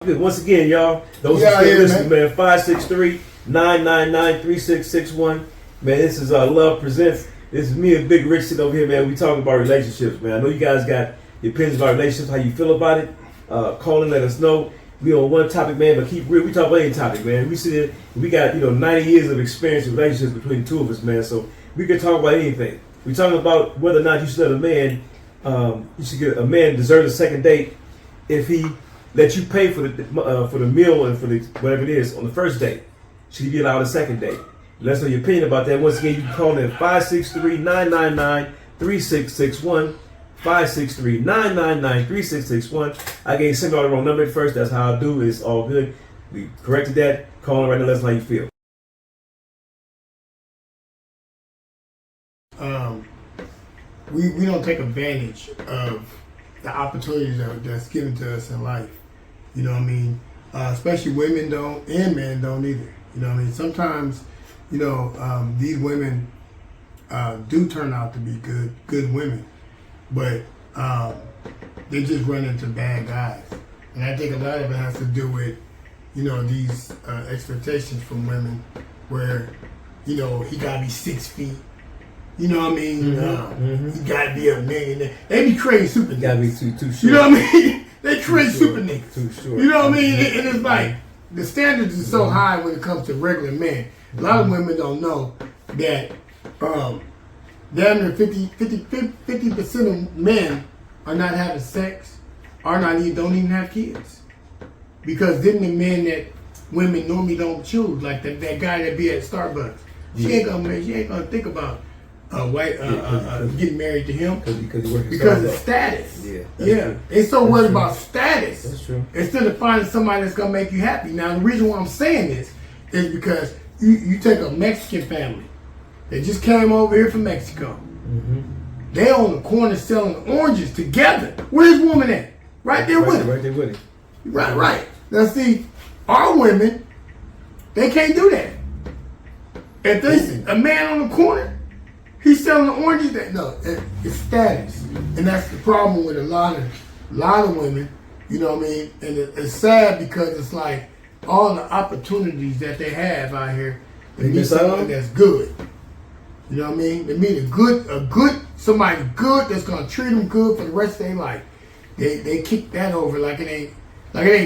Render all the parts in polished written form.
Once again, y'all, those who still listening, man, 563-999-3661. Man, this is Love Presents. This is me and Big Rich sitting over here, man. We talking about relationships, man. I know you guys got your opinions about relationships, how you feel about it. Call and let us know. We on one topic, man, but keep real. We talk about any topic, man. We sit here, we got 90 years of experience in relationships between the two of us, man. So we can talk about anything. We talking about whether or not you should let a man, you should get a man deserve a second date if he let you pay for the meal and for the whatever it is on the first date. Should he be allowed a second date? Let us know your opinion about that. Once again, you can call in at 563-999-3661. 563-999-3661. I gave send out the wrong number at first. That's how I do. It's all good. We corrected that. Call in right now. Let us know how you feel. We don't take advantage of the opportunities that's given to us in life. You know what I mean? Especially women don't, and men don't either. You know what I mean? Sometimes, these women do turn out to be good women, but they just run into bad guys. And I think a lot of it has to do with, these expectations from women where, he gotta be 6 feet. You know what I mean? You gotta be a millionaire. They be creating super niggas. Gotta be too short. You know what I mean? They create super niggas. Too short. You know what I mean? And it's like, the standards are so high when it comes to regular men. A lot of women don't know that damn near 50% of men are not having sex, don't even have kids. Because then the men that women normally don't choose, like that guy that be at Starbucks, she ain't gonna think about getting married to him because of status. Yeah. They so worried about status. That's true. Instead of finding somebody that's gonna make you happy. Now the reason why I'm saying this is because you take a Mexican family that just came over here from Mexico. They on the corner selling oranges together. Where's woman at? Right there with him. Right there with him. Right. Now see, our women, they can't do that. If there's a man on the corner, he's selling the oranges. It's status, and that's the problem with a lot of women. You know what I mean? And it's sad because it's like all the opportunities that they have out here. They meet somebody that's good. You know what I mean? They meet somebody good that's gonna treat them good for the rest of their life. They kick that over like it ain't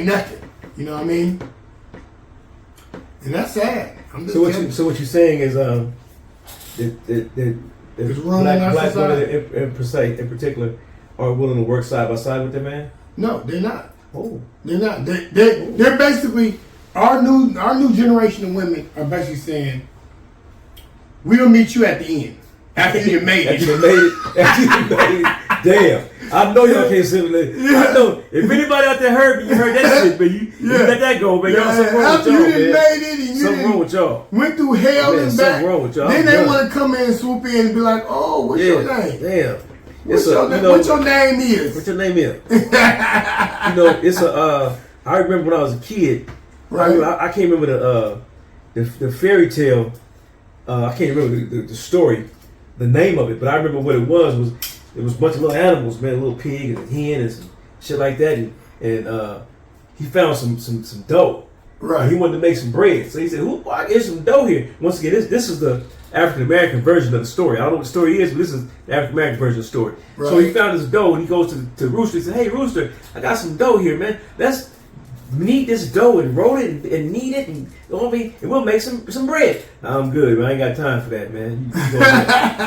nothing. You know what I mean? And that's sad. So what you're saying is that black women in particular are willing to work side by side with their man? No, they're not. Oh, they're not. They're basically our new generation of women are basically saying, we'll meet you at the end after you made it. After you made it. Damn. I know y'all can't simulate. I know. If anybody out there heard me, you heard that shit, but you let that go, man. Y'all something wrong with y'all, man. Made it and something wrong with y'all. Went through hell and back. Something wrong with y'all. Then they want to come in and swoop in and be like, oh, what's your name? Damn. What your name is? What your name is? I remember when I was a kid. Right. I can't remember the fairy tale. I can't remember the story, the name of it, but I remember what it was a bunch of little animals, man, a little pig and a hen and some shit like that, and he found some dough. Right. And he wanted to make some bread, so he said, I get some dough here. Once again, this is the African American version of the story. I don't know what the story is, but this is the African American version of the story. Right. So he found this dough and he goes to Rooster. He said, hey Rooster, I got some dough here, man. Let's knead this dough and roll it and knead it and we'll make some bread. I'm good, man. I ain't got time for that, man.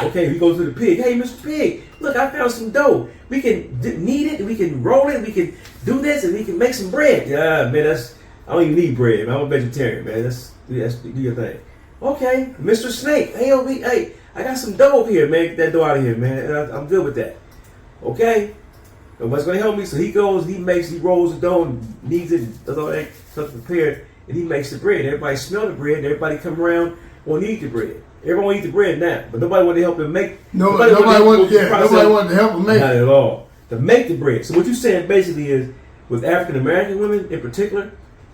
Okay, we go to the pig. Hey, Mr. Pig, look, I found some dough. We can knead it, we can roll it, we can do this, and we can make some bread. Yeah, man, I don't even need bread, man. I'm a vegetarian, man. Do your thing. Okay, Mr. Snake. Hey, I got some dough over here, man. Get that dough out of here, man. I'm good with that. Okay. Nobody's gonna help me, so he goes, he rolls the dough and kneads it, does all that stuff prepared, and he makes the bread. Everybody smell the bread, everybody come around, want to eat the bread. Everyone want to eat the bread now, but nobody want to help him make. Nobody wanted to help him make. Not at all. To make the bread. So what you're saying basically is, with African American women in particular,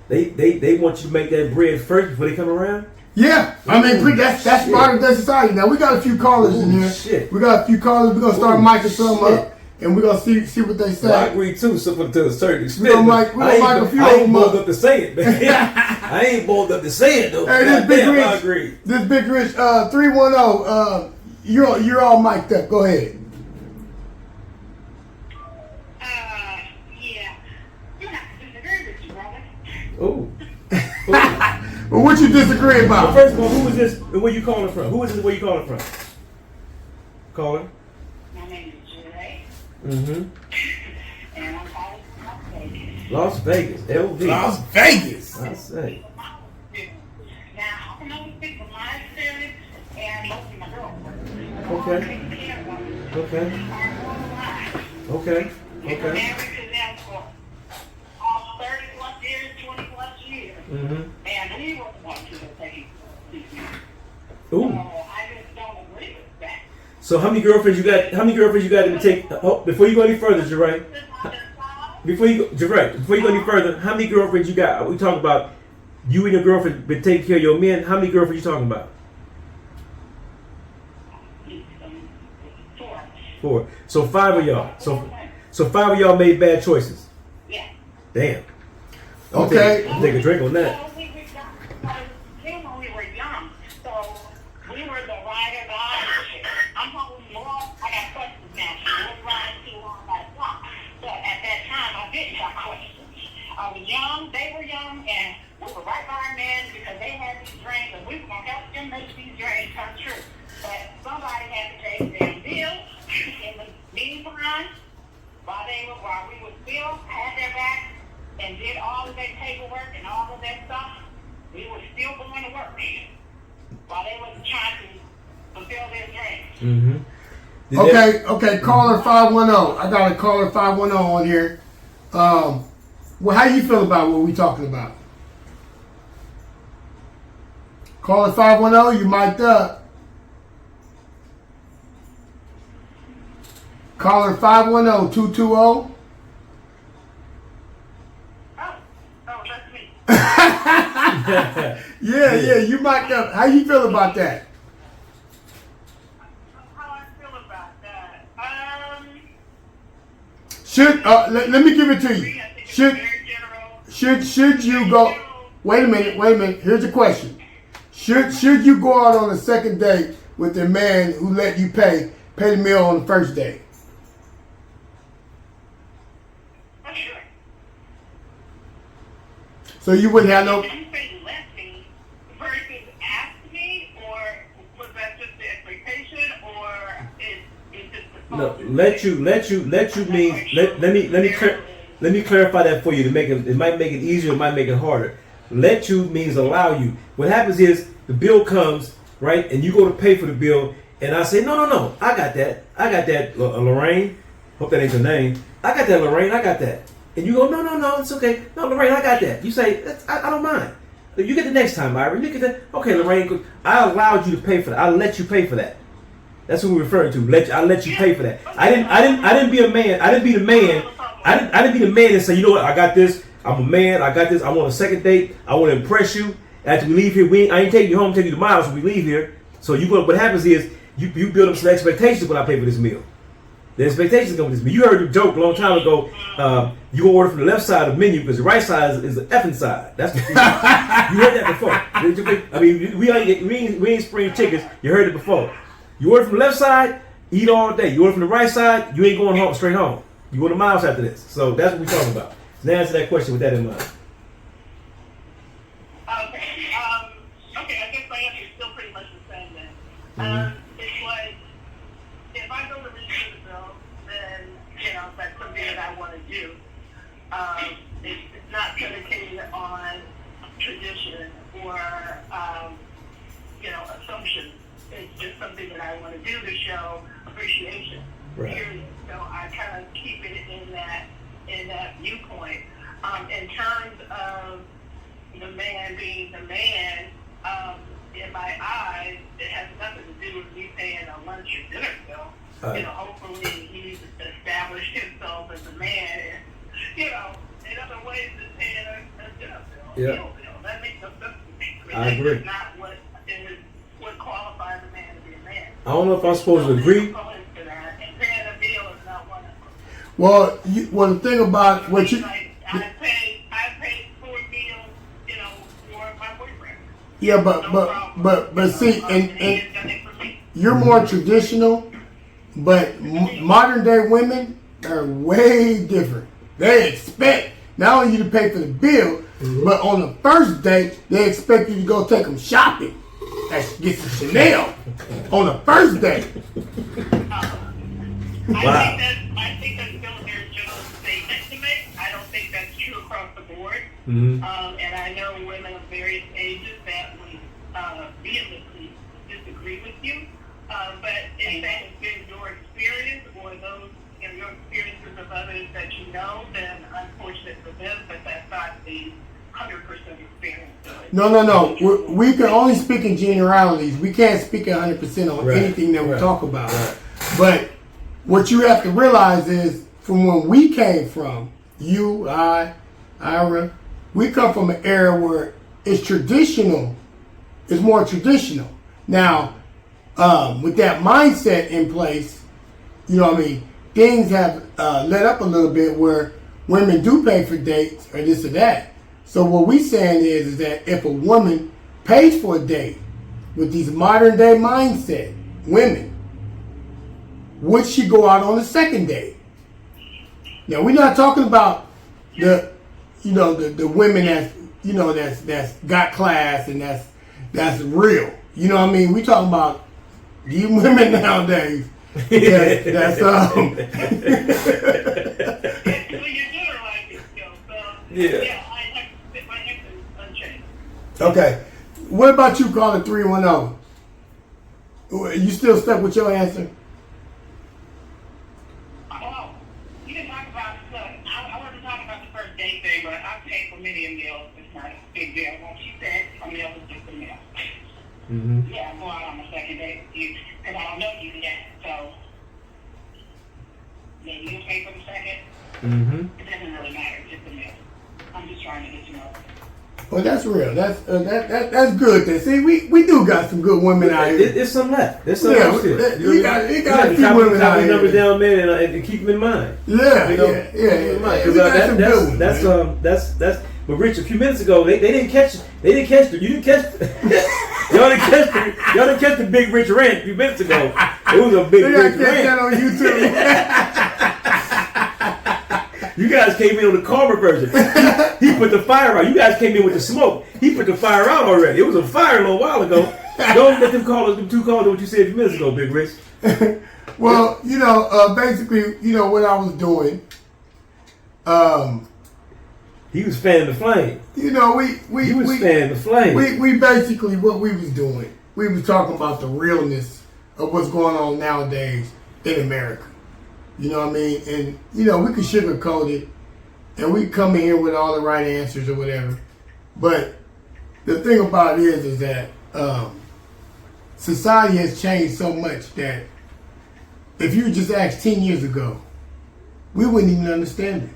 they want you to make that bread first before they come around. Yeah, I mean that's part of their society. Now we got a few callers in here. Shit. We got a few callers. We're gonna start miking some up. and we're gonna see what they say. Well, I agree too, to a certain extent. We're gonna I ain't bold up to say it, man. I ain't bold up to say it though. Hey, this Big Rich, I agree. This Big Rich 310. You're all mic'd up. Go ahead. Yeah. You're not disagree with you, brother. Oh. Well, what you disagree about? Well, first of all, who is this and where you calling from? Who is this and where you calling from? Caller? My name is Jay. Mm-hmm. And I'm calling from Las Vegas. LV. Las Vegas. I say. Now, I can only speak from my experience and most of my girlfriends. Okay. Okay. Okay. We've been Okay. married to them for all 30 plus years, 20 plus years. Mm-hmm. And we were one to the same. So Ooh. I just don't agree with that. So how many girlfriends you got? How many girlfriends you got to take? Oh, before you go any further, Jeray. Before you go any further, how many girlfriends you got? We talking about you and your girlfriend been taking care of your men. How many girlfriends you talking about? Four. So 5 of y'all. So 5 of y'all made bad choices. Yeah. Damn. Okay. I'll take a drink on that. We were young, so we were the ride or die. I'm hoping more. I got questions now. She was riding too long by the clock. But at that time, I didn't have questions. I was young, they were young, and we were right by our men because they had these dreams, and we were going to help them make these dreams come true. But somebody had to pay their bills in the meantime while we were still had their back and did all of their paperwork and all of that stuff. We were still going to work while they were trying to fulfill their dreams. Mm-hmm. Okay, caller 510. I got a caller 510 on here. Well, how you feel about what we talking about? Caller 510, you mic'd up. Caller 510-220. Oh, that's me. Yeah, you mic'd up. How you feel about that? How I feel about that? Should let me give it to you. I think it's Should very general. should you go? Wait a minute. Here's a question. Should you go out on a second date with a man who let you pay the meal on the first date? Oh, sure. So you wouldn't have no. Did you say you left me versus asked me, or was that just the expectation, or is just the No, let you means let me clarify that for you to make it might make it easier, it might make it harder. Let you means allow you. What happens is the bill comes, right, and you go to pay for the bill, and I say, no, I got that, Lorraine. Hope that ain't your name. I got that, Lorraine. I got that. And you go, no, it's okay. No, Lorraine, I got that. You say, I don't mind. You get the next time, Myron. You get that. Okay, Lorraine, I allowed you to pay for that. I let you pay for that. That's what we're referring to. I let you pay for that. I didn't be a man. I didn't be the man. I didn't be the man and say, you know what, I got this. I'm a man. I got this. I want a second date. I want to impress you. After we leave here, I ain't taking you home. Take you to my house when we leave here. So you go. What happens is you build up some expectations when I pay for this meal. The expectations come with this meal. You heard the joke a long time ago. You gonna order from the left side of the menu because the right side is the effing side. That's what you heard that before. I mean, we ain't spring chickens. You heard it before. You order from the left side, eat all day. You order from the right side, you ain't going home straight home. You go to miles after this. So that's what we're talking about. Now answer that question with that in mind. Okay. Okay, I guess my answer is still pretty much the same then. It's like, if I go to read the bill, then, that's something that I want to do. It's not predicated on tradition or, assumption. It's just something that I want to do to show appreciation. Right. Period. So I kind of keep it in that viewpoint. In terms of the man being the man, in my eyes, it has nothing to do with me paying a lunch or dinner bill. Hopefully he's established himself as a man, and, in other ways than paying a dinner bill. Yeah. That makes no sense to me. I agree. That's not what qualifies a man to be a man. I don't know if I'm supposed to agree. And paying a bill is not one of them. Well, the thing about what you... I paid for meals, for my boyfriend. Yeah, but see, and you're more traditional, but modern day women are way different. They expect not only you to pay for the bill, but on the first date, they expect you to go take them shopping. Get some Chanel on the first date. Wow. I think that's still a very general statement to make. I don't think that's true across the board. Mm-hmm. And I know women of various ages that would vehemently disagree with you. But if that has been your experience or those your experiences of others that you know, then unfortunate for them, but that's not the 100% experience. No. We can only speak in generalities. We can't speak 100% on anything that we talk about. Right. But what you have to realize is, from when we came from, you, I, Ira, we come from an era where it's traditional. It's more traditional. Now, with that mindset in place, things have let up a little bit where women do pay for dates or this or that. So what we saying is that if a woman pays for a date with these modern day mindset women, would she go out on a second date? Now we're not talking about the women that's got class and that's real. You know what I mean? We talking about these women nowadays. Yeah. Okay. What about you, caller 310? You still stuck with your answer? Oh, you didn't talk about I wasn't talking about the first date thing, but I paid for many meals. It's not a big deal. Like she said, a meal is just a meal. Mm-hmm. Yeah, I'm going on a second date with you because I don't know you yet. So maybe you pay for the second. Mm-hmm. It doesn't really matter. It's just a meal. I'm just trying to get you know. Well, that's real. That's good. Then see, we do got some good women out here. There's some left. There's some left. You got a few women out here. Numbers down, man, and keep them in mind. Yeah. That's. But Rich, a few minutes ago, they didn't catch. They didn't catch. You didn't catch. Y'all didn't catch the big Rich rant a few minutes ago. It was a big Rich rant. That on YouTube. You guys came in on the calmer version. He put the fire out. You guys came in with the smoke. He put the fire out already. It was a fire a little while ago. Don't let them two callers what you said a few minutes ago, Big Rich. Well, basically, what I was doing. He was fanning the flame. He was fanning the flame. We basically, what we was doing, we was talking about the realness of what's going on nowadays in America. You know what I mean? And, we could sugarcoat it and we come in here with all the right answers or whatever. But the thing about it is that society has changed so much that if you just asked 10 years ago, we wouldn't even understand it.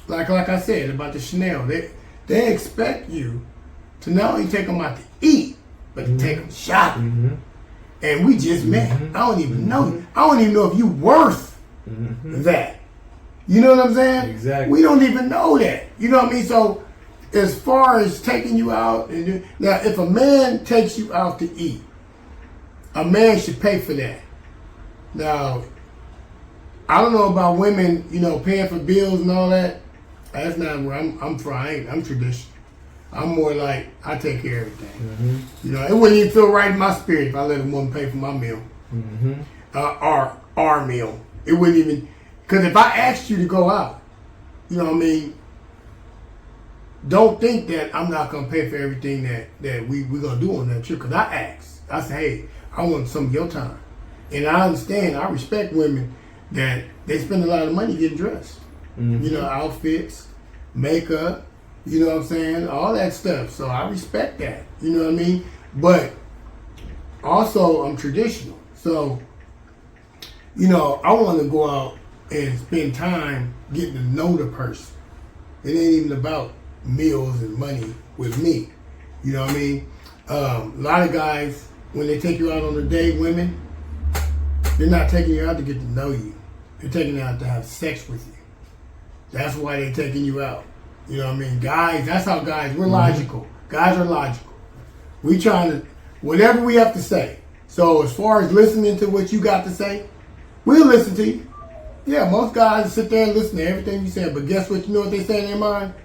Like I said about the Chanel, they expect you to not only take them out to eat, but to take them shopping. Mm-hmm. And we just met. I don't even know you. I don't even know if you worth that. You know what I'm saying? Exactly. We don't even know that. You know what I mean? So as far as taking you out, now if a man takes you out to eat, a man should pay for that. Now, I don't know about women, paying for bills and all that. That's not where I'm from. I'm traditional. I'm more like, I take care of everything. Mm-hmm. It wouldn't even feel right in my spirit if I let a woman pay for my meal. Mm-hmm. Our meal. It wouldn't even, because if I asked you to go out, don't think that I'm not going to pay for everything that we're going to do on that trip. Because I asked. I said, hey, I want some of your time. And I understand, I respect women that they spend a lot of money getting dressed. Mm-hmm. Outfits, makeup, you know what I'm saying? All that stuff. So I respect that. You know what I mean? But also I'm traditional. So, I want to go out and spend time getting to know the person. It ain't even about meals and money with me. You know what I mean? A lot of guys, when they take you out on a date, women, They're not taking you out to get to know you. They're taking you out to have sex with you. That's why they're taking you out. You know what I mean? Guys, that's how guys, we're logical. Guys are logical. We trying to, whatever we have to say. So as far as listening to what you got to say, we'll listen to you. Yeah, most guys sit there and listen to everything you say, but guess what? You know what they say in their mind?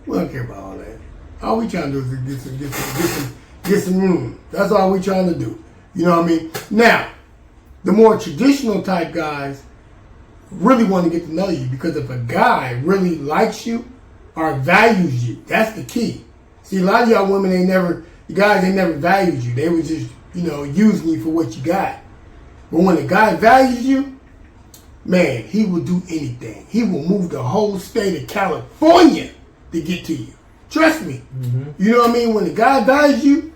We don't care about all that. All we trying to do is get some room. That's all we trying to do. You know what I mean? Now, the more traditional type guys really want to get to know you, because if a guy really likes you or values you, that's the key. See, a lot of y'all women the guys ain't never valued you. They was just, using you for what you got. But when a guy values you, man, he will do anything. He will move the whole state of California to get to you. Trust me. Mm-hmm. You know what I mean? When the guy values you,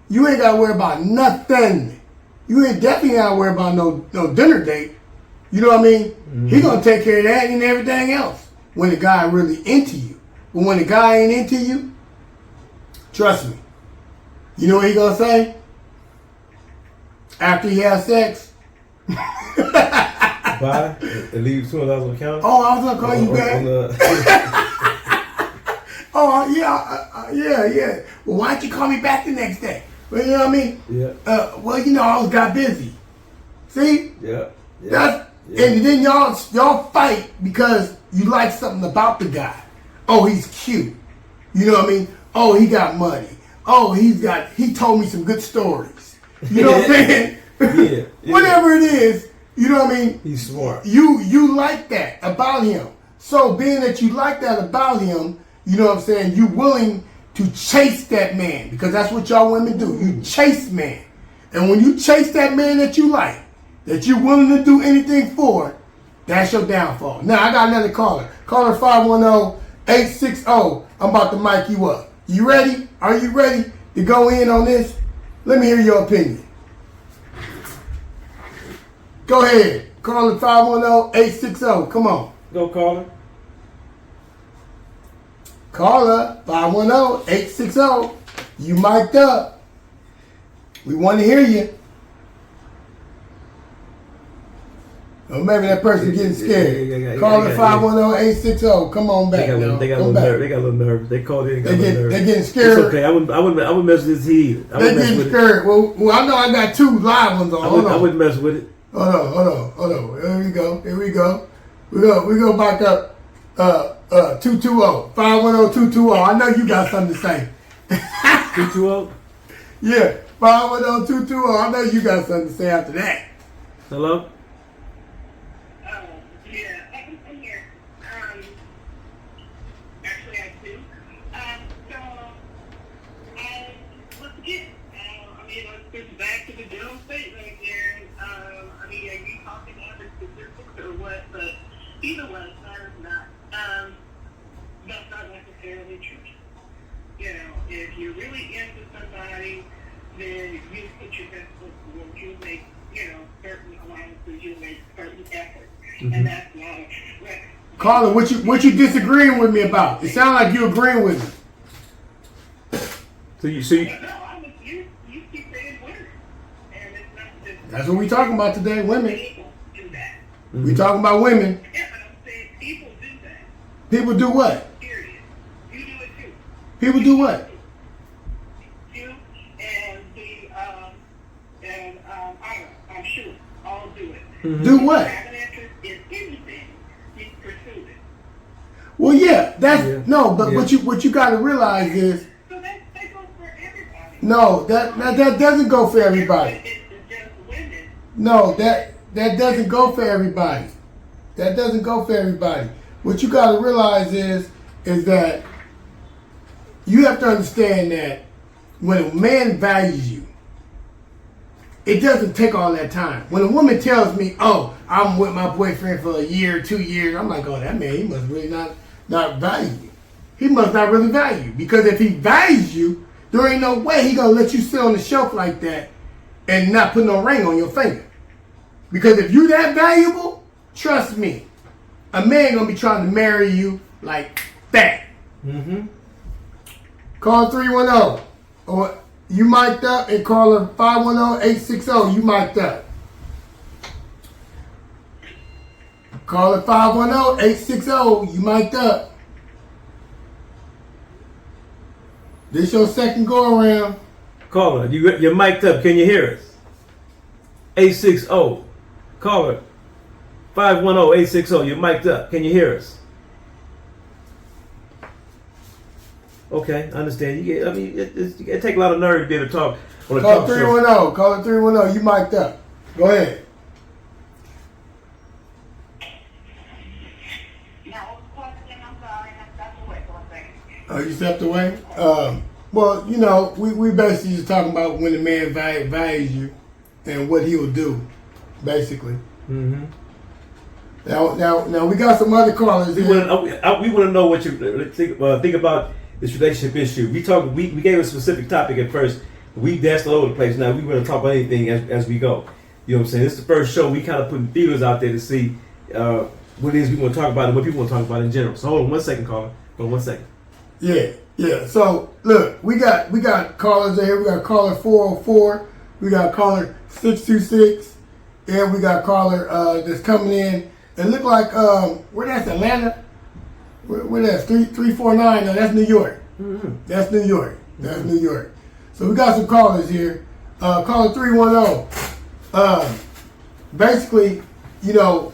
you ain't got to worry about nothing. You ain't definitely got to worry about no dinner date. You know what I mean? Mm-hmm. He going to take care of that and everything else when the guy really into you. But when the guy ain't into you, trust me. You know what he going to say? After he has sex? Bye. And leave $200 on the counter? Oh, I was going to call you back. Oh, yeah. Well, why don't you call me back the next day? Well, you know what I mean? Yeah. I always got busy. See? Yeah. And then y'all fight because you like something about the guy. Oh, he's cute. You know what I mean? Oh, he got money. Oh, he told me some good stories. You know what I'm saying? Yeah. Whatever it is, you know what I mean? He's smart. You like that about him. So being that you like that about him, you know what I'm saying, you willing to chase that man, because that's what y'all women do. You chase man. And when you chase that man that you like, that you're willing to do anything for, that's your downfall. Now, I got another caller. Caller 510-860. I'm about to mic you up. You ready? Are you ready to go in on this? Let me hear your opinion. Go ahead. Caller 510-860. Come on. Go, caller. Caller 510-860. You mic'd up. We want to hear you. Or maybe that person getting scared. Caller 510-860. Come on back. They got a little nerve. They called in. They're getting scared. It's okay. I wouldn't mess with his heat. They getting scared. Well, I know I got 2 live ones on. I wouldn't mess with it. Hold on. Here we go. We go back up. 220. 510-220. I know you got something to say. 220? Yeah. 510-220. I know you got something to say after that. Hello? Yeah, I'm here. Actually, I do. So, let's get, let's back to the general statement again. Are you talking about the statistics or what? But either way, not. That's not necessarily true. If you're really into somebody, then you put your best foot forward. You make, certain allowances. You make certain efforts. Mm-hmm. And that's not a trick. Caller, what you disagreeing with me about? It sounds like you agreeing with me. So you you keep saying women. And it's not just that's what we talking about today, women. People do that. Mm-hmm. We talking about women. Yeah, but I'm saying people do that. People do what? Period. You do it too. People do what? You and I'm sure all do it. Mm-hmm. Do what? Have an interest in anything, you pursue it. Well, yeah, but what you got to realize is. So that goes for everybody. No, that doesn't go for everybody. It's just women. No, that doesn't go for everybody. That doesn't go for everybody. What you got to realize is that you have to understand that when a man values you, it doesn't take all that time. When a woman tells me, "Oh, I'm with my boyfriend for a year, 2 years," I'm like, "Oh, that man, he must really not value you. He must not really value you, because if he values you, there ain't no way he gonna let you sit on the shelf like that and not put no ring on your finger. Because if you that valuable, trust me, a man gonna be trying to marry you like that." Mm-hmm. Call 310. Or you mic'd up, and call her 510-860. You mic'd up. Call it 510-860. You mic'd up. This your second go around. Caller, you're mic'd up. Can you hear us? 860. Caller, 510-860. You're mic'd up. Can you hear us? Okay, I understand. It take a lot of nerve to be able to talk on a Call talk it show. 310. Call it 310. You mic'd up. Go ahead. Now, what's the question? I'm sorry. That's the way for a second. Oh, you stepped away? Well, you know, we basically just talking about when a man values you and what he will do, basically. Mm-hmm. Now we got some other callers We here. want to know what you think about this relationship issue. We gave a specific topic at first. We danced all over the place. Now we want to talk about anything as we go. You know what I'm saying? This is the first show. We kind of putting feelers out there to see what it is we want to talk about and what people want to talk about in general. So hold on 1 second, caller. Hold on 1 second. Yeah. So look, we got callers in here. We got caller 404. We got caller 626, and we got caller that's coming in. It look like where that's Atlanta. Where that's 349? No, that's New York. Mm-hmm. That's New York. That's New York. So we got some callers here. Caller 310. Basically, you know,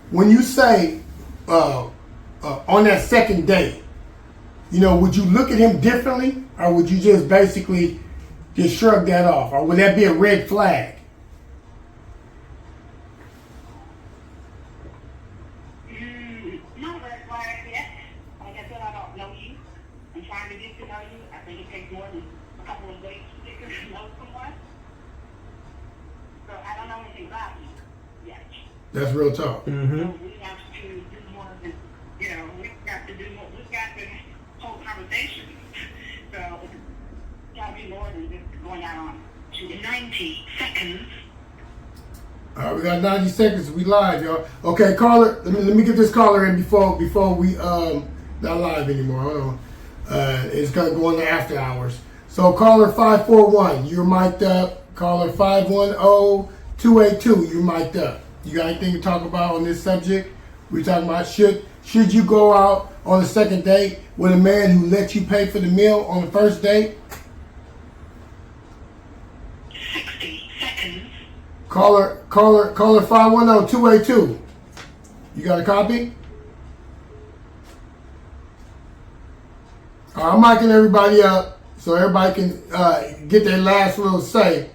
when you say on that second date, you know, would you look at him differently, or would you just basically just shrug that off, or would that be a red flag? Not a red flag yet. Like I said, I don't know you. I'm trying to get to know you. I think it takes more than a couple of days to get to know someone. So I don't know anything about you yet. That's real talk. Mm-hmm. So we have to do more than, you know, we've got to do more. We've got to hold conversations. So it's got to be more than just going out on to 90 seconds. All right, we got 90 seconds. We live, y'all. Okay, caller. Let me get this caller in before we not live anymore. Hold on. It's gonna go on the after hours. So caller 541, you're mic'd up. Caller 510-282, you're mic'd up. You got anything to talk about on this subject? We're talking about should you go out on a second date with a man who lets you pay for the meal on the first date? 60 seconds. Caller 510-282. You got a copy? All right, I'm micing everybody up so everybody can get their last little say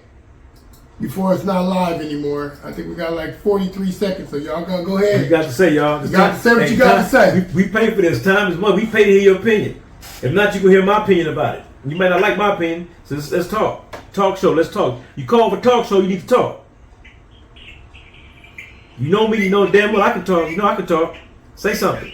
before it's not live anymore. I think we got like 43 seconds, so y'all gotta go ahead. You got to say, y'all. You got to say what you got to say. We pay for this. Time is money. We pay to hear your opinion. If not, you can hear my opinion about it. You might not like my opinion, so let's talk. Talk show. Let's talk. You call for talk show, you need to talk. You know me. You know damn well I can talk. You know I can talk. Say something.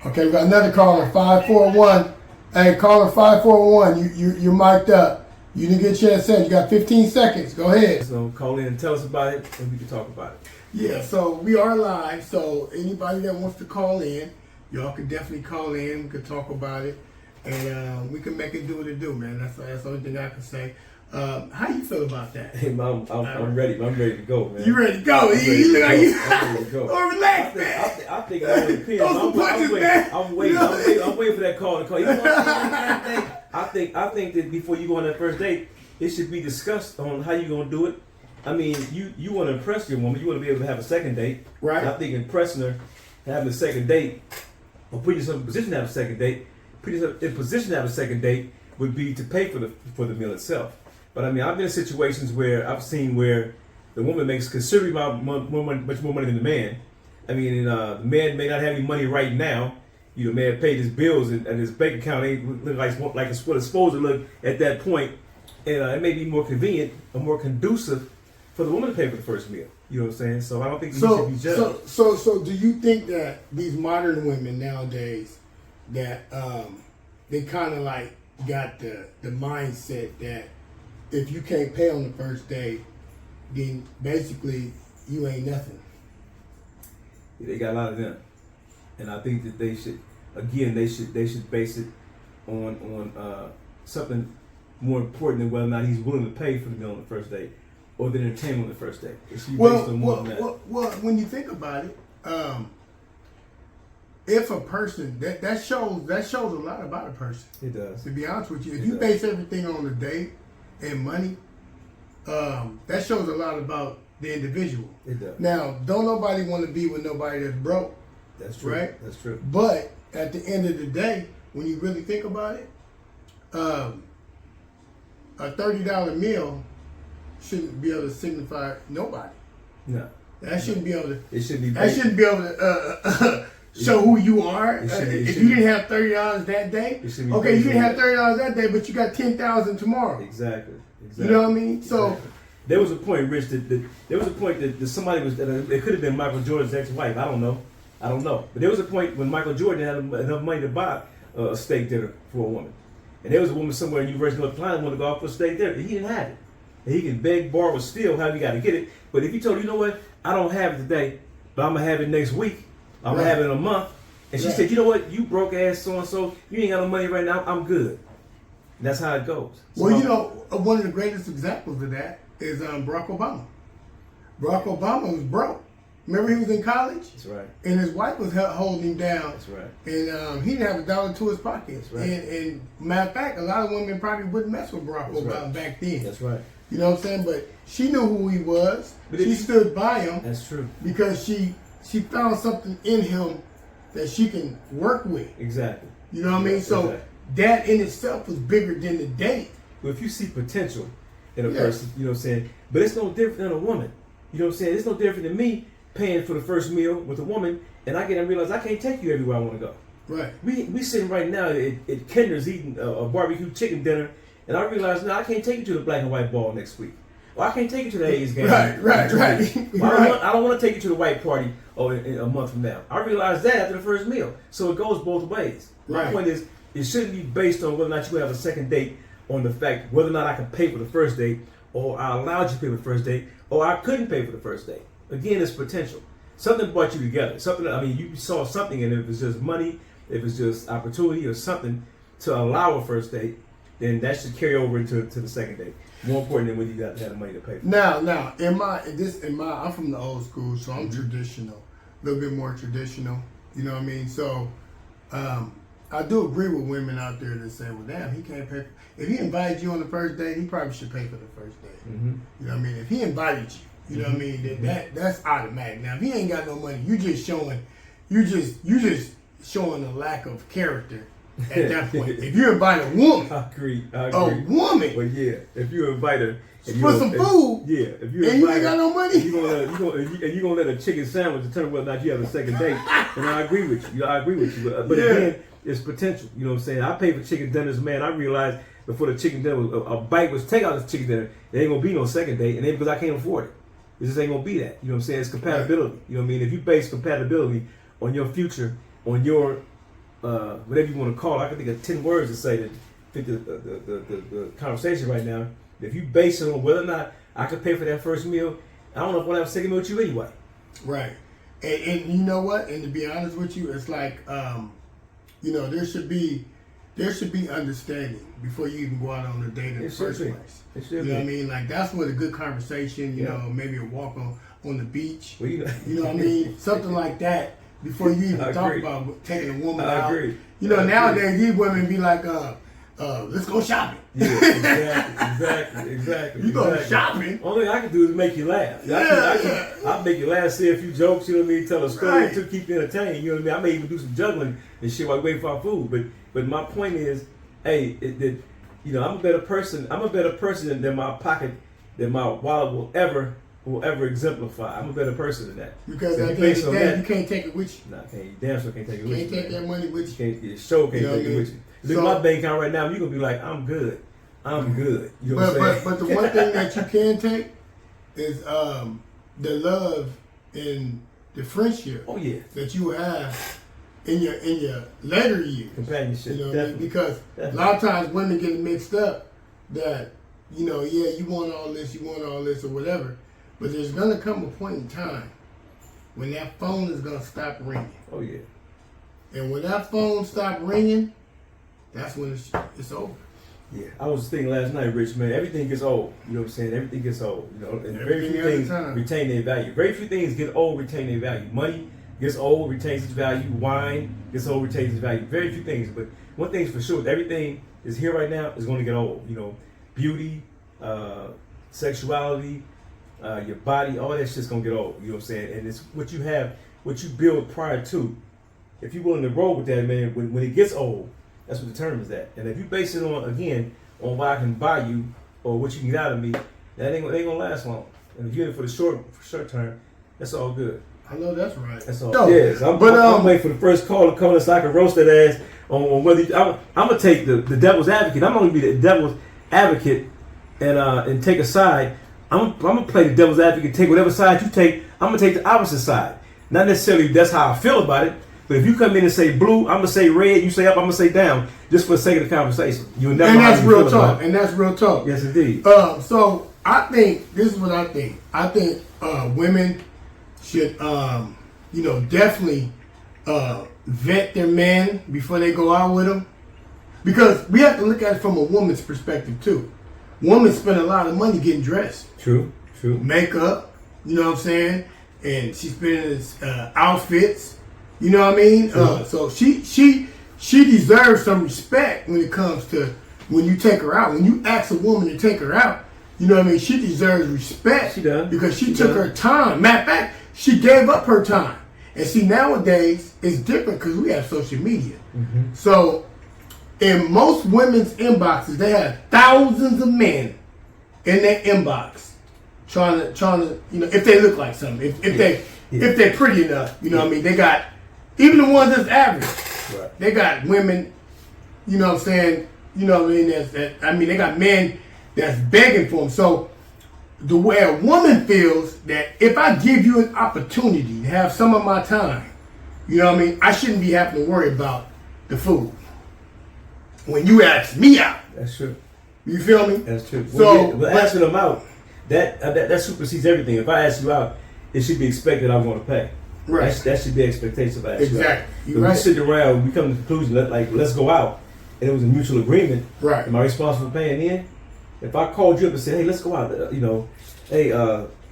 Okay, we got another caller, 541. Hey, caller 541, you're mic'd up. You didn't get a chance to say it. You got 15 seconds. Go ahead. So call in and tell us about it, and we can talk about it. Yeah, so we are live. So anybody that wants to call in, y'all can definitely call in. We can talk about it, and we can make it do what it do, man. That's the only thing I can say. How you feel about that? Hey, I'm ready. I'm ready to go, man. You ready to go? You look like you. Oh, relax, man. I think I'm ready to pin. Throw some punches, man. I'm waiting for that call to call. You know what I'm saying? I think that before you go on that first date, it should be discussed on how you gonna do it. I mean, you want to impress your woman. You want to be able to have a second date. Right. And I think impressing her, having a second date, or putting yourself in position to have a second date, would be to pay for the meal itself. But I mean, I've been in situations where I've seen where the woman makes considerably much more money than the man. I mean, the man may not have any money right now. You know, may have paid his bills and his bank account ain't look like it's what it's supposed to look at that point. And it may be more convenient or more conducive for the woman to pay for the first meal. You know what I'm saying? So I don't think these should be judged. So do you think that these modern women nowadays that they kind of like got the mindset that if you can't pay on the first day, then basically you ain't nothing? They got a lot of them, and I think that they should base it on something more important than whether or not he's willing to pay for the meal on the first date. or the entertainment on the first date? It should be Well, based on more than that. well, when you think about it, if a person that shows a lot about a person. It does. To be honest with you, if It you does. base everything on the date and money, that shows a lot about the individual. It does. Now, don't nobody want to be with nobody that's broke, That's true. right? That's true. But at the end of the day, when you really think about it, a $30 meal shouldn't be able to signify nobody. No. That shouldn't be able to. It should be. That shouldn't be able to show who you are. If you didn't have $30 that day, okay, you didn't have $30 that day, but you got 10,000 tomorrow. Exactly. You know what I mean? So exactly. There was a point, Rich, there was a point that somebody was. It could have been Michael Jordan's ex-wife. I don't know. But there was a point when Michael Jordan had enough money to buy a steak dinner for a woman, and there was a woman somewhere in University of North Carolina wanted to go out for a steak dinner. He didn't have it. And he can beg, borrow, steal, however you got to get it. But if you told her, you know what, I don't have it today, but I'm gonna have it next week. I'm gonna have it in a month. And she said, you know what, you broke ass so and so, you ain't got no money right now. I'm good. And that's how it goes. So, well, you know, one of the greatest examples of that is Barack Obama. Barack Obama was broke. Remember he was in college? That's right. And his wife was holding him down. That's right. And he didn't have $1 to his pocket. That's right. And matter of fact, a lot of women probably wouldn't mess with Barack That's Obama right. back then. That's right. You know what I'm saying? But she knew who he was. But she stood by him. That's true. Because she found something in him that she can work with. Exactly. You know what I mean? So exactly. that in itself was bigger than the date. Well, if you see potential in a person, you know what I'm saying? But it's no different than a woman. You know what I'm saying? It's no different than me paying for the first meal with a woman, and I get and realize I can't take you everywhere I want to go. Right. We sitting right now at Kinder's eating a barbecue chicken dinner, and I realize now I can't take you to the black and white ball next week. Or I can't take you to the A's game. Right. Well, I don't want to take you to the white party in a month from now. I realized that after the first meal. So it goes both ways. My point is, it shouldn't be based on whether or not you have a second date on the fact whether or not I can pay for the first date, or I allowed you to pay for the first date, or I couldn't pay for the first date. Again, it's potential. Something brought you together. Something. I mean, you saw something, and if it's just money, if it's just opportunity or something to allow a first date, then that should carry over into the second date. More important than when you got to have the money to pay for. Now, I'm from the old school, so I'm traditional, a little bit more traditional. You know what I mean? So, I do agree with women out there that say, "Well, damn, he can't pay." If he invited you on the first date, he probably should pay for the first date. Mm-hmm. You know what I mean? If he invited you, you know what I mean? That's automatic. Now, if he ain't got no money, you just showing a lack of character. At that point, if you invite a woman, I agree. a woman, But yeah, if you invite her for some food, if you and you ain't got no money, you gonna let a chicken sandwich determine whether or not you have a second date. And I agree with you. But again, it's potential. You know what I'm saying? I pay for chicken dinners, man. I realized before the chicken dinner, a bite was take out this chicken dinner. There ain't gonna be no second date, and then because I can't afford it, it just ain't gonna be that. You know what I'm saying? It's compatibility. You know what I mean? If you base compatibility on your future, on your whatever you want to call it. I can think of 10 words to say that fit the conversation right now. If you base it on whether or not I could pay for that first meal, I don't know if I'll have a second meal with you anyway. Right. And you know what? And to be honest with you, it's like, there should be understanding before you even go out on a date in the first place. You know what I mean? Like, that's what a good conversation, you know, maybe a walk on the beach. Well, you know what I mean? Something like that. Before you even talk about taking a woman out. Agree. You know, nowadays these women be like, let's go shopping. Yeah, exactly. You go shopping. Only thing I can do is make you laugh. I'll make you laugh, say a few jokes, you know what I mean, tell a story to keep you entertained, you know what I mean? I may even do some juggling and shit while we wait for our food. But my point is, hey, I'm a better person. I'm a better person than my pocket, than my wallet will ever exemplify. I'm a better person than that. Because at the end of the day, you can't take it with you. Nah, you damn sure can't take it with you. Can't take that money with you. Can't take it with you. Look at my bank account right now, you're going to be like, I'm good. You know what I'm saying? But the one thing that you can take is the love and the friendship that you have in your later years. Companionship. You know what I mean? Because a lot of times women get mixed up that, you want all this or whatever. But there's going to come a point in time when that phone is going to stop ringing. Oh, yeah. And when that phone stops ringing, that's when it's over. Yeah, I was thinking last night, Rich, man, everything gets old. You know what I'm saying? Everything gets old. You know, and very few things retain their value. Very few things get old, retain their value. Money gets old, retains its value. Wine gets old, retains its value. Very few things, but one thing's for sure: everything is here right now is going to get old. You know, beauty, sexuality, your body, all that shit's gonna get old. You know what I'm saying? And it's what you have, what you build prior to. If you're willing to roll with that, man, when it gets old, that's what determines that. And if you base it on, again, on what I can buy you or what you can get out of me, that ain't gonna last long. And if you're in it for the short term, that's all good. I know that's right. That's all. No, yes, I'm waiting for the first call to come in so I can roast that ass on whether I'm gonna take the devil's advocate. I'm gonna be the devil's advocate and take a side. I'm gonna play the devil's advocate, take whatever side you take. I'm gonna take the opposite side. Not necessarily that's how I feel about it. But if you come in and say blue, I'm gonna say red. You say up, I'm gonna say down, just for the sake of the conversation. You'll never. And that's real talk. And that's real talk. Yes, indeed. So I think this is what I think. I think women should, definitely vet their men before they go out with them, because we have to look at it from a woman's perspective too. Women spend a lot of money getting dressed. True. Makeup, you know what I'm saying, and she spends outfits. You know what I mean? So she deserves some respect when it comes to when you take her out. When you ask a woman to take her out, you know what I mean? She deserves respect. She does. Because she took her time. Matter of fact, she gave up her time. And see, nowadays, it's different because we have social media. Mm-hmm. So in most women's inboxes, they have thousands of men in their inbox trying to, if they look like something, if they're pretty enough, you know what I mean? They got, even the ones that's average, right. They got women, you know what I'm saying, you know what I mean, they got men that's begging for them. So the way a woman feels that if I give you an opportunity to have some of my time, you know what I mean, I shouldn't be having to worry about the food. When you ask me out. That's true. You feel me? That's true. But asking them out, that supersedes everything. If I ask you out, it should be expected I'm going to pay. Right. That should be expectation of ask you out. Exactly. If we sit around, we come to the conclusion that let's go out, and it was a mutual agreement. Right. Am I responsible for paying in? If I called you up and said, hey, let's go out, hey,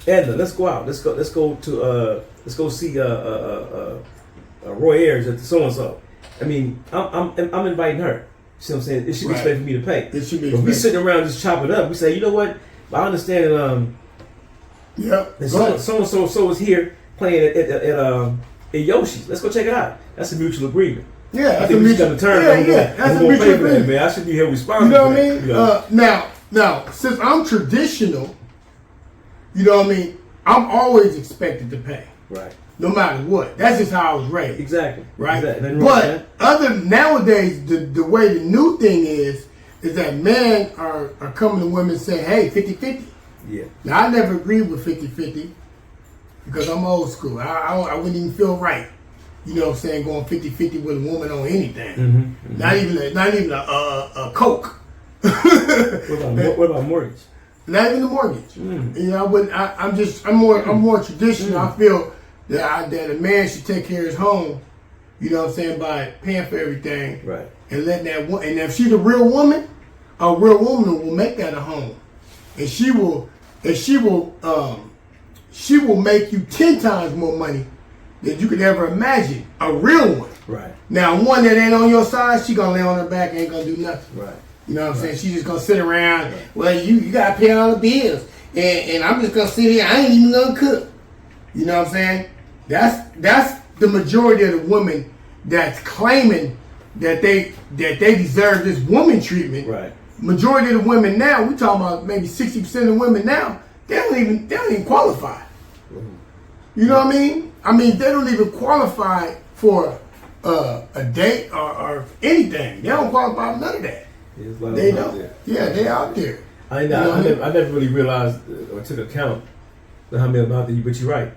Edna, let's go out. Let's go see Roy Ayers at the so and so. I mean, I'm inviting her. See what I'm saying? It should be expected for me to pay. It should be. But we sitting around just chop it up. We say, you know what? I understand that. So and so is here playing at Yoshi's. Let's go check it out. That's a mutual agreement. Yeah, I think we should come to terms. That's a mutual agreement, man. I should be held responsible. You know what I mean? Now, since I'm traditional, you know what I mean, I'm always expected to pay. Right. No matter what. That's just how I was raised. Exactly. Right? Exactly. But nowadays, the way the new thing is that men are coming to women and saying, hey, 50-50. Yeah. Now, I never agreed with 50-50 because I'm old school. I wouldn't even feel right. You know what I'm saying? Going 50-50 with a woman on anything. Mm-hmm. Not even a Coke. What about mortgage? Not even the mortgage. You know, I'm more traditional. I feel that a man should take care of his home. You know what I'm saying, by paying for everything, right? And letting that and if she's a real woman will make that a home, and she will make you 10 times more money than you could ever imagine. A real one, right? Now, one that ain't on your side, she gonna lay on her back, and ain't gonna do nothing, right? You know what I'm saying? She's just gonna sit around. Right. Well, you gotta pay all the bills, and I'm just gonna sit here. I ain't even gonna cook. You know what I'm saying? That's the majority of the women that's claiming that they deserve this woman treatment. Right. Majority of the women now, we talking about maybe 60% of women now, they don't even qualify. Mm-hmm. You know what I mean? I mean, they don't even qualify for a date or anything. They don't qualify for none of that. They don't. Yeah, they out there. I never really realized or took account of how many about that. But you're right.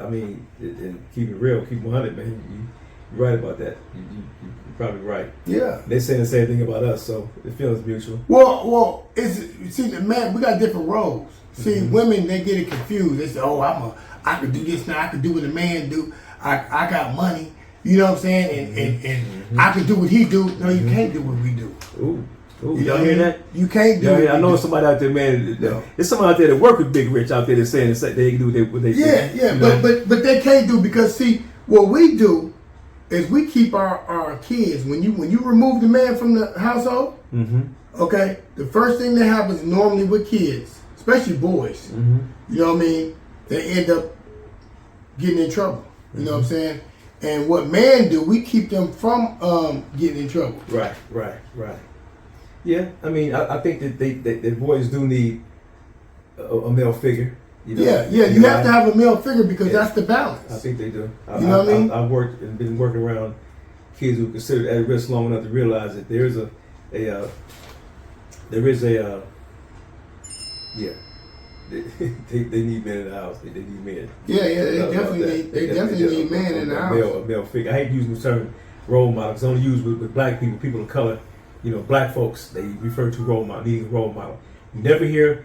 I mean, and keep it real, keep 100, man. You're right about that. You're probably right. Yeah. They're saying the same thing about us, so it feels mutual. Well, see, man, we got different roles. See, women, they get it confused. They say, "Oh, I could do this now. I could do what a man do. I got money. You know what I'm saying? And I could do what he do. No, you can't do what we do. Ooh. Ooh, y'all hear that? You can't do it. I know somebody out there, man. No. There's somebody out there that work with Big Rich out there that's saying they can do what they but they can't do, because see, what we do is we keep our kids. When you remove the man from the household, okay, the first thing that happens normally with kids, especially boys, you know what I mean, they end up getting in trouble. You know what I'm saying? And what men do, we keep them from getting in trouble. Right. Yeah, I mean, I think that boys do need a male figure. You know, you have to have a male figure, because that's the balance. I think they do. You know what I mean? I've worked and been working around kids who are considered at risk long enough to realize that there is they need men in the house. They need men. They definitely need men in the house. A male figure. I hate using the term role model, because it's only used with black people of color. You know, black folks, they refer to role model, needing a role model. You never hear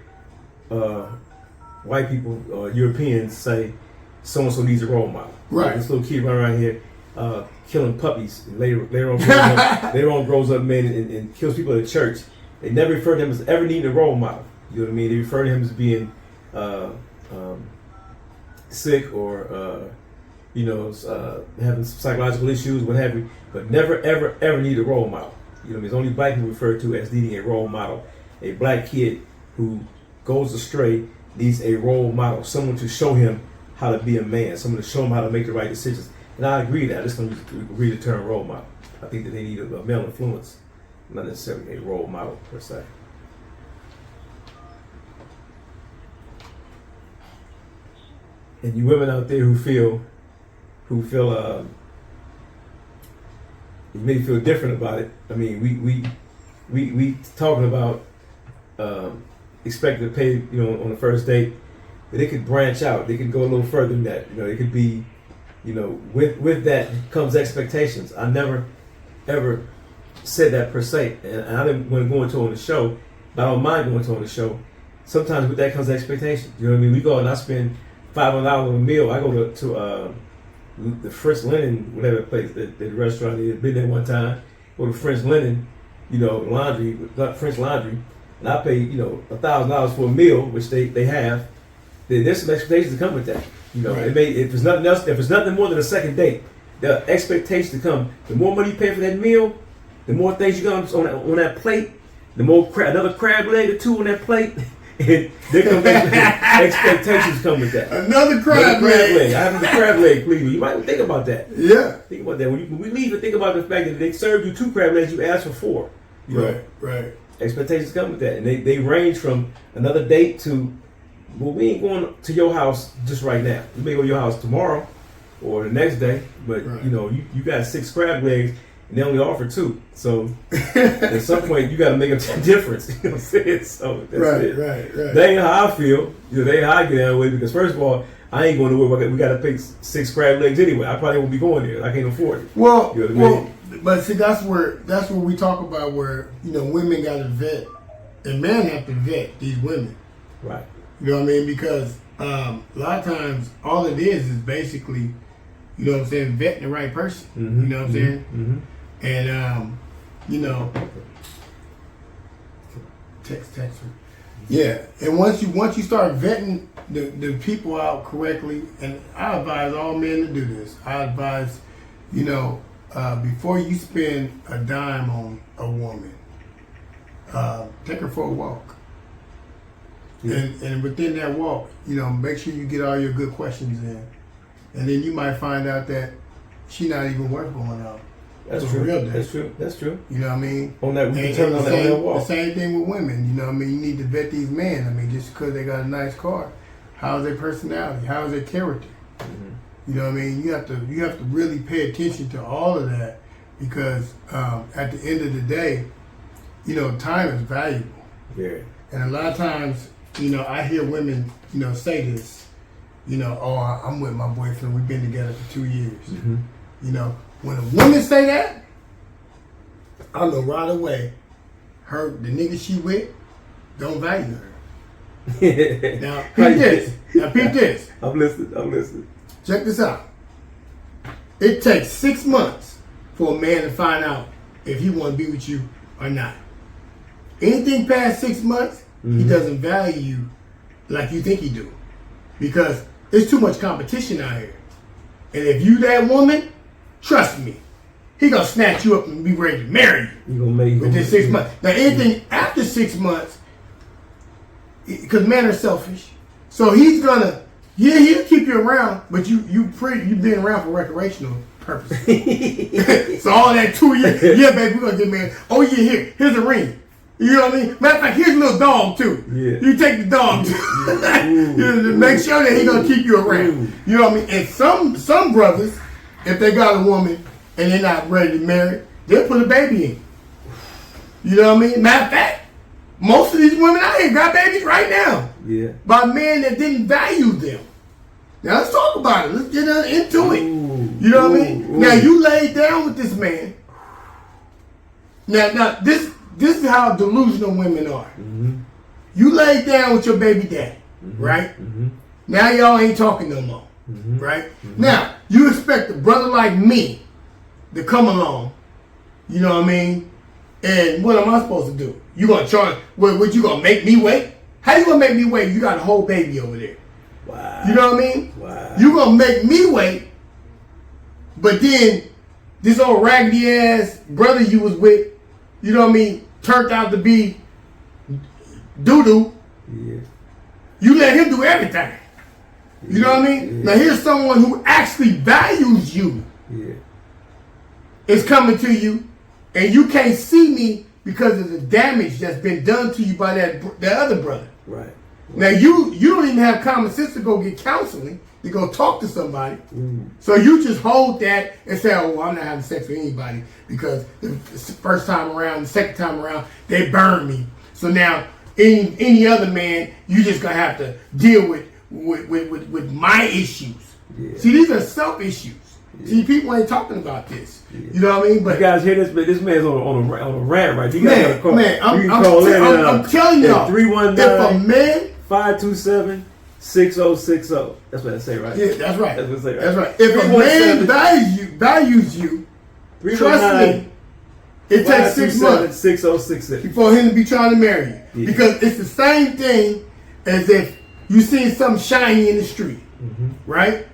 white people or Europeans say so-and-so needs a role model. Right. Like this little kid running around here killing puppies. And later on grows up, man, and kills people at church. They never refer to him as ever needing a role model. You know what I mean? They refer to him as being sick or having some psychological issues, what have you, but never ever need a role model. You know what I mean? It's only black people referred to as needing a role model. A black kid who goes astray needs a role model, someone to show him how to be a man, someone to show him how to make the right decisions. And I agree that. I just don't agree the term role model. I think that they need a male influence, not necessarily a role model per se. And you women out there who feel you may feel different about it. I mean, we talking about expected to pay, on the first date, but it could branch out. They could go a little further than that. It could be, with that comes expectations. I never ever said that per se, and I didn't want to go into it on the show, but I don't mind going into it on the show. Sometimes with that comes expectations. You know what I mean? We go and I spend $500 on a meal. I go to the French Linen, whatever place, the restaurant. I've been there one time. Go to French Linen, laundry, French Laundry, and I pay, $1,000 for a meal, which they have. There's some expectations to come with that. Right. If it's nothing else, if it's nothing more than a second date, the expectations to come. The more money you pay for that meal, the more things you got on that plate. The more another crab leg or two on that plate. And there come expectations come with that. Another crab leg. I have the crab leg, please. You might think about that. Yeah. Think about that. When we leave and think about the fact that they served you 2 crab legs, you asked for 4. Right. Expectations come with that. And they range from another date to, well, we ain't going to your house just right now. We may go to your house tomorrow or the next day, but you got 6 crab legs. And they only offer 2, so at some point you got to make a difference. You know what I'm saying? So that's it. Right. That ain't how I feel. That ain't how I get out of the way, because first of all, I ain't going to work. We got to pay 6 crab legs anyway. I probably won't be going there. I can't afford it. Well, you know what I mean? But see, that's where we talk about where women got to vet, and men have to vet these women. Right. You know what I mean? Because a lot of times all it is basically, vetting the right person. Mm-hmm. You know what I'm saying? Mm-hmm. And text her. Yeah, and once you start vetting the people out correctly, and I advise all men to do this. I advise, before you spend a dime on a woman, take her for a walk. Yeah. And within that walk, make sure you get all your good questions in, and then you might find out that she's not even worth going out. That's true. That's true. You know what I mean? On that, walk. The same thing with women. You know what I mean? You need to vet these men. Just because they got a nice car, how's their personality? How's their character? Mm-hmm. You know what I mean? You have to really pay attention to all of that, because at the end of the day, time is valuable. Yeah. And a lot of times, I hear women, say this. I'm with my boyfriend. We've been together for 2 years. Mm-hmm. When a woman say that, I know right away, the nigga she with don't value her. Now, peep this. I'm listening. Check this out. It takes 6 months for a man to find out if he want to be with you or not. Anything past 6 months, he doesn't value you like you think he do. Because there's too much competition out here. And if you that woman, trust me, he gonna snatch you up and be ready to marry you. You gonna make within 6 months. Now anything after 6 months, because men are selfish, so he's gonna he'll keep you around, but you've been around for recreational purposes. So all that 2 years, yeah, baby, we're gonna get married. Oh yeah, here's a ring. You know what I mean? Matter of fact, here's a little dog too. Yeah. You take the dog too. Make sure that he gonna keep you around. You know what I mean? And some brothers, if they got a woman and they're not ready to marry, they'll put a baby in. You know what I mean? Matter of fact, most of these women out here got babies right now. Yeah. By men that didn't value them. Now let's talk about it. Let's get into it. You know what I mean? Now you laid down with this man. Now this is how delusional women are. You laid down with your baby daddy, right? Now y'all ain't talking no more, right? Now you expect a brother like me to come along, you know what I mean? And what am I supposed to do? You gonna charge? What you gonna make me wait? How you gonna make me wait? You got a whole baby over there. Wow. You know what I mean? Wow. You gonna make me wait, but then this old raggedy ass brother you was with, you know what I mean, turned out to be doo-doo. Yeah. You let him do everything. You know what I mean? Yeah. Now here's someone who actually values you. Yeah. Is coming to you, and you can't see me because of the damage that's been done to you by that other brother. Right. Now you don't even have common sense to go get counseling, to go talk to somebody. So you just hold that and say, oh, well, I'm not having sex with anybody because the first time around, the second time around, they burned me. So now any other man, you just gonna have to deal with my issues. Yeah. See, these are self issues. Yeah. See, people ain't talking about this. Yeah. You know what I mean? But you guys hear this? But this man's on a rant, right? You man, call, man, I'm telling y'all, 527-6060. That's what I say, right? Yeah, that's right. That's what I say, right? That's right. If a man values you, trust me, it takes 6 months 6066 before him to be trying to marry you. Yeah. Because it's the same thing as if you see something shiny in the street, right?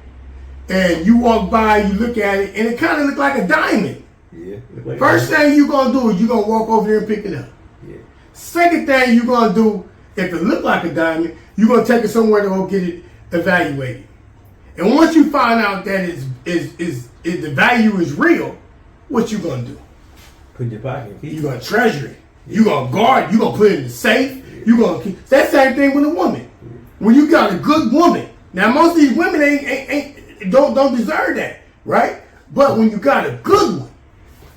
And you walk by, you look at it, and it kind of look like a diamond. Yeah. Like First thing you're going to do is you're going to walk over there and pick it up. Yeah. Second thing you're going to do, if it look like a diamond, you're going to take it somewhere to go get it evaluated. And once you find out that the value is real, what you going to do? Put in your pocket. You're going to treasure it. You're going to guard it. You're going to put it in the safe. You're going to keep. That same thing with a woman. When you got a good woman. Now, most of these women don't deserve that, right? But when you got a good one,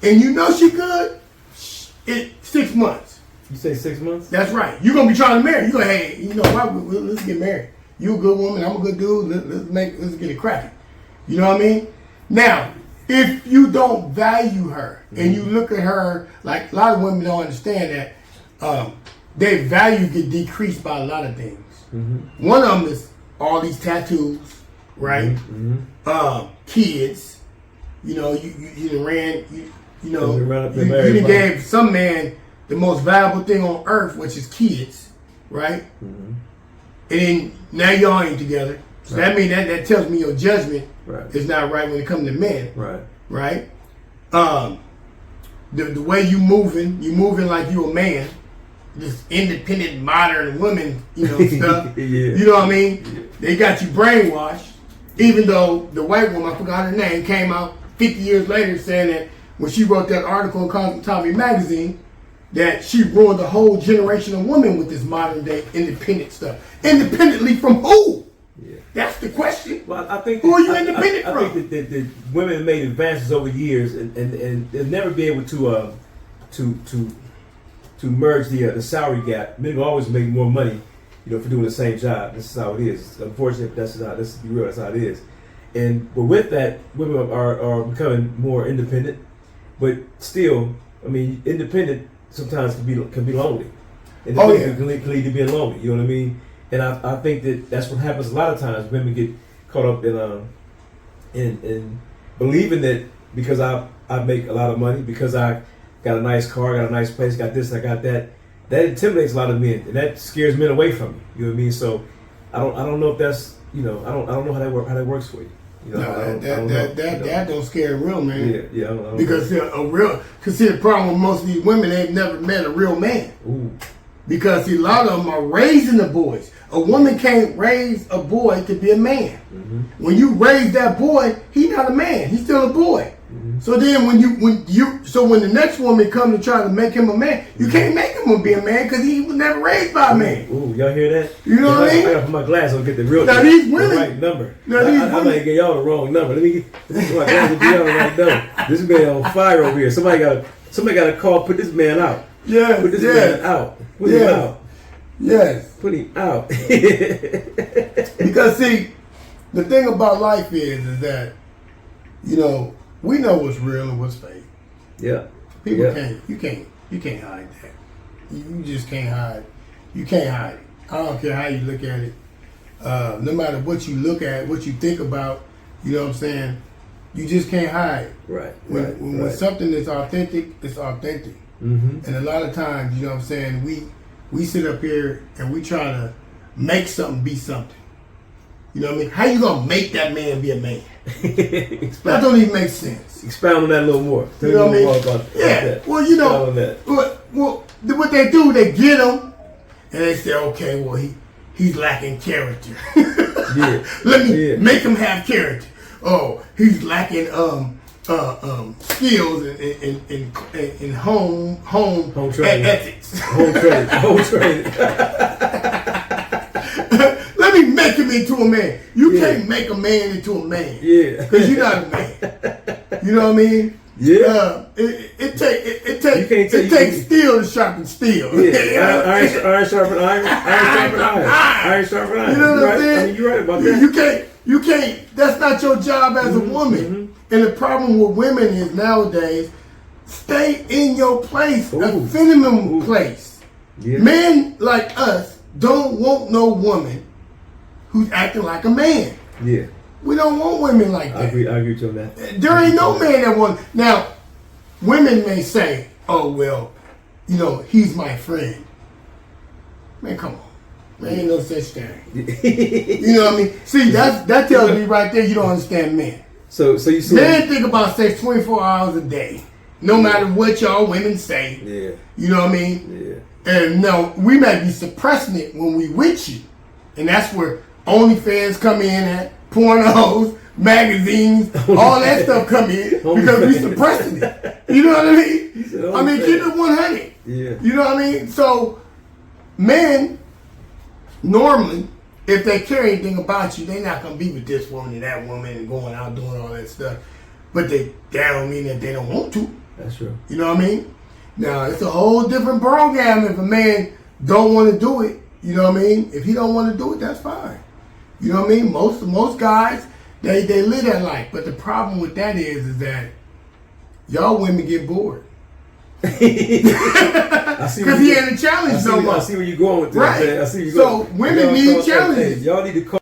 and you know she good, 6 months. You say 6 months? That's right. You're gonna be trying to marry. You go, hey, you know what? Let's get married. You a good woman. I'm a good dude. Let's get it cracking. You know what I mean? Now, if you don't value her and you look at her like a lot of women don't understand that their value get decreased by a lot of things. One of them is all these tattoos, right? Kids. You know, you done ran. You done gave some man the most valuable thing on earth, which is kids, right? And then now y'all ain't together. So that means that tells me your judgment is not right when it comes to men. Right? The way you moving like you a man. This independent modern woman, stuff. You know what I mean? Yeah. They got you brainwashed. Even though the white woman, I forgot her name, came out 50 years later saying that when she wrote that article in Cosmotomy magazine, that she ruined the whole generation of women with this modern day independent stuff. Independently from who? Yeah. That's the question. Well, I think who are you independent from? I think that women have made advances over the years, and they'll never be able to merge the salary gap. Men will always make more money, for doing the same job. This is how it is. Unfortunately, that's how. Let's be real. That's how it is. But with that, women are becoming more independent. But still, I mean, independent sometimes can be lonely. Independent can lead to being lonely. You know what I mean? And I think that's what happens a lot of times. Women get caught up in believing that because I make a lot of money, because I got a nice car, got a nice place, got this, I got that that intimidates a lot of men, and that scares men away from you. You know what I mean? So I don't know if that's I don't know how that works for you. You know, that don't scare a real man. Yeah, I don't because the problem with most of these women, they've never met a real man. Ooh. Because see, a lot of them are raising the boys. A woman can't raise a boy to be a man. Mm-hmm. When you raise that boy, he's not a man. He's still a boy. Mm-hmm. So then when the next woman comes to try to make him a man, you can't make him be a man because he was never raised by a man. Ooh, y'all hear that? You know what I mean? I gotta put my glasses on, get the real these women, the right number. I might get y'all the wrong number. Let me get my glasses to y'all the right number. This man on fire over here. Somebody got to call. Put this man out. Yeah, put this man out. Put him out. Yes. Put him out. Because see, the thing about life is that, we know what's real and what's fake. Yeah. People can't hide that. You just can't hide. You can't hide it. I don't care how you look at it. No matter what you look at, what you think about, you know what I'm saying? You just can't hide it. Right. When something is authentic, it's authentic. Mm-hmm. And a lot of times, you know what I'm saying, we sit up here and we try to make something be something. You know what I mean? How you gonna make that man be a man? That don't even make sense. Expound on that a little more. You know what I mean? That. Well, what they do, they get him and they say, okay, well he's lacking character. Yeah. Let me make him have character. Oh, he's lacking skills in home training. Ethics. Home training. Let me make him into a man. You can't make a man into a man. Yeah. Because you're not a man. You know what I mean? Yeah. It takes steel to sharpen steel. Yeah. Iron sharpen iron. Iron sharpen iron. Iron sharpen iron. You know what I'm saying? I mean, you're right about that. You can't. That's not your job as a woman. Mm-hmm. And the problem with women is nowadays, stay in your place, a feminine place. Yeah. Men like us don't want no woman who's acting like a man. Yeah. We don't want women like that. I agree with you on that. There ain't no man that wants. Now, women may say, "Oh well, he's my friend." Man, come on. There ain't no such thing. You know what I mean? See, that tells me right there you don't understand men. So you see, men think about sex 24 hours a day, no matter what y'all women say. Yeah. You know what I mean? Yeah. And no, we might be suppressing it when we with you, and that's where OnlyFans come in at, pornos, magazines, all that stuff come in because we suppressing it. You know what I mean? I mean, keep it 100. Yeah. You know what I mean? So, men, normally, if they care anything about you, they're not going to be with this woman and that woman and going out doing all that stuff. But that don't mean that they don't want to. That's true. You know what I mean? Now, it's a whole different program if a man don't want to do it. You know what I mean? If he don't want to do it, that's fine. You know what I mean? Most guys, they live that life. But the problem with that is that y'all women get bored. Because he ain't a challenge no more. I see where you're going with this. Right. I see where you're going. So women need challenges. Y'all need to call